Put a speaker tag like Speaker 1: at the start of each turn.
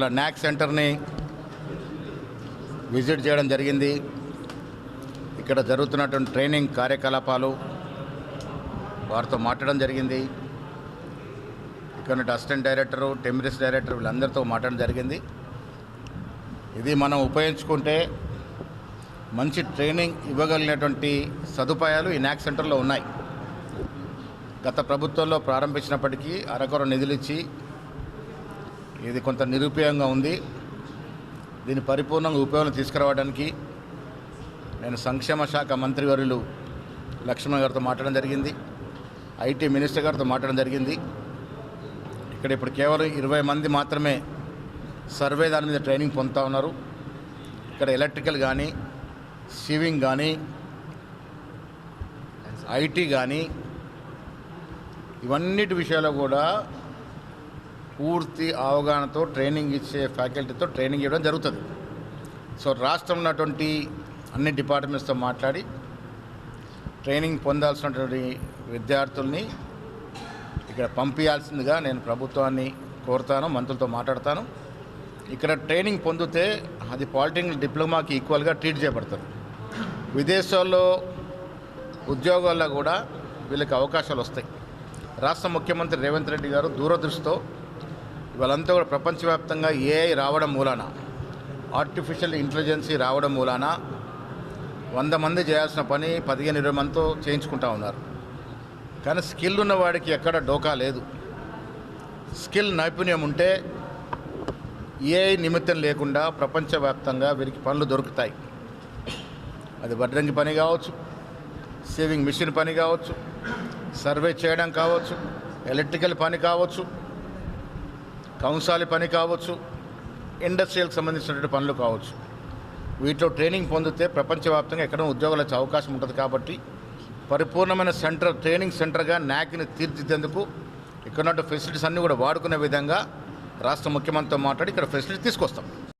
Speaker 1: ఇవాళ న్యాక్ సెంటర్ని విజిట్ చేయడం జరిగింది. ఇక్కడ జరుగుతున్నటువంటి ట్రైనింగ్ కార్యకలాపాలు వారితో మాట్లాడడం జరిగింది. ఇక్కడ అసిస్టెంట్ డైరెక్టరు, టెంపరీస్ డైరెక్టర్ వీళ్ళందరితో మాట్లాడడం జరిగింది. ఇది మనం ఉపయోగించుకుంటే మంచి ట్రైనింగ్ ఇవ్వగలిగినటువంటి సదుపాయాలు ఈ న్యాక్ సెంటర్లో ఉన్నాయి. గత ప్రభుత్వంలో ప్రారంభించినప్పటికీ అరకొర నిధులు ఇచ్చి ఇది కొంత నిరుపయోగంగా ఉంది. దీన్ని పరిపూర్ణంగా ఉపయోగం తీసుకురావడానికి నేను సంక్షేమ శాఖ మంత్రివర్యులు లక్ష్మణ్ గారితో మాట్లాడడం జరిగింది. ఐటీ మినిస్టర్ గారితో మాట్లాడడం జరిగింది. ఇక్కడ ఇప్పుడు కేవలం 20 మంది మాత్రమే సర్వే దాని మీద ట్రైనింగ్ పొందుతూ ఉన్నారు. ఇక్కడ ఎలక్ట్రికల్ కానీ, సివింగ్ కానీ, ఐటీ కానీ ఇవన్నిటి విషయాల్లో కూడా పూర్తి అవగాహనతో ట్రైనింగ్ ఇచ్చే ఫ్యాకల్టీతో ట్రైనింగ్ ఇవ్వడం జరుగుతుంది. సో రాష్ట్రంలో ఉన్నటువంటి అన్ని డిపార్ట్మెంట్స్తో మాట్లాడి ట్రైనింగ్ పొందాల్సినటువంటి విద్యార్థుల్ని ఇక్కడ పంపించాల్సిందిగా నేను ప్రభుత్వాన్ని కోరుతాను, మంత్రులతో మాట్లాడతాను. ఇక్కడ ట్రైనింగ్ పొందితే అది పాలిటెక్నిక్ డిప్లొమాకి ఈక్వల్గా ట్రీట్ చేయబడుతుంది. విదేశాల్లో ఉద్యోగాల్లో కూడా వీళ్ళకి అవకాశాలు వస్తాయి. రాష్ట్ర ముఖ్యమంత్రి రేవంత్ రెడ్డి గారు దూరదృష్టితో వాళ్ళంతా కూడా ప్రపంచవ్యాప్తంగా ఏఐ రావడం మూలాన, ఆర్టిఫిషియల్ ఇంటెలిజెన్సీ రావడం మూలాన 100 మంది చేయాల్సిన పని 15-20 మందితో చేయించుకుంటా ఉన్నారు. కానీ స్కిల్ ఉన్న వాడికి ఎక్కడ డోకా లేదు. స్కిల్ నైపుణ్యం ఉంటే ఏఐ నిమిత్తం లేకుండా ప్రపంచవ్యాప్తంగా వీరికి పనులు దొరుకుతాయి. అది వడ్రంగి పని కావచ్చు, సేవింగ్ మిషన్ పని కావచ్చు, సర్వే చేయడం కావచ్చు, ఎలక్ట్రికల్ పని కావచ్చు, కౌన్సాలి పని కావచ్చు, ఇండస్ట్రియల్కి సంబంధించినటువంటి పనులు కావచ్చు. వీటిలో ట్రైనింగ్ పొందితే ప్రపంచవ్యాప్తంగా ఎక్కడ ఉద్యోగాలు వచ్చే అవకాశం ఉంటుంది. కాబట్టి పరిపూర్ణమైన సెంటర్, ట్రైనింగ్ సెంటర్గా న్యాక్ని తీర్చిదిద్దేందుకు ఇక్కడ ఉన్న ఫెసిలిటీస్ అన్నీ కూడా వాడుకునే విధంగా రాష్ట్ర ముఖ్యమంత్రితో మాట్లాడి ఇక్కడ ఫెసిలిటీ తీసుకొస్తాం.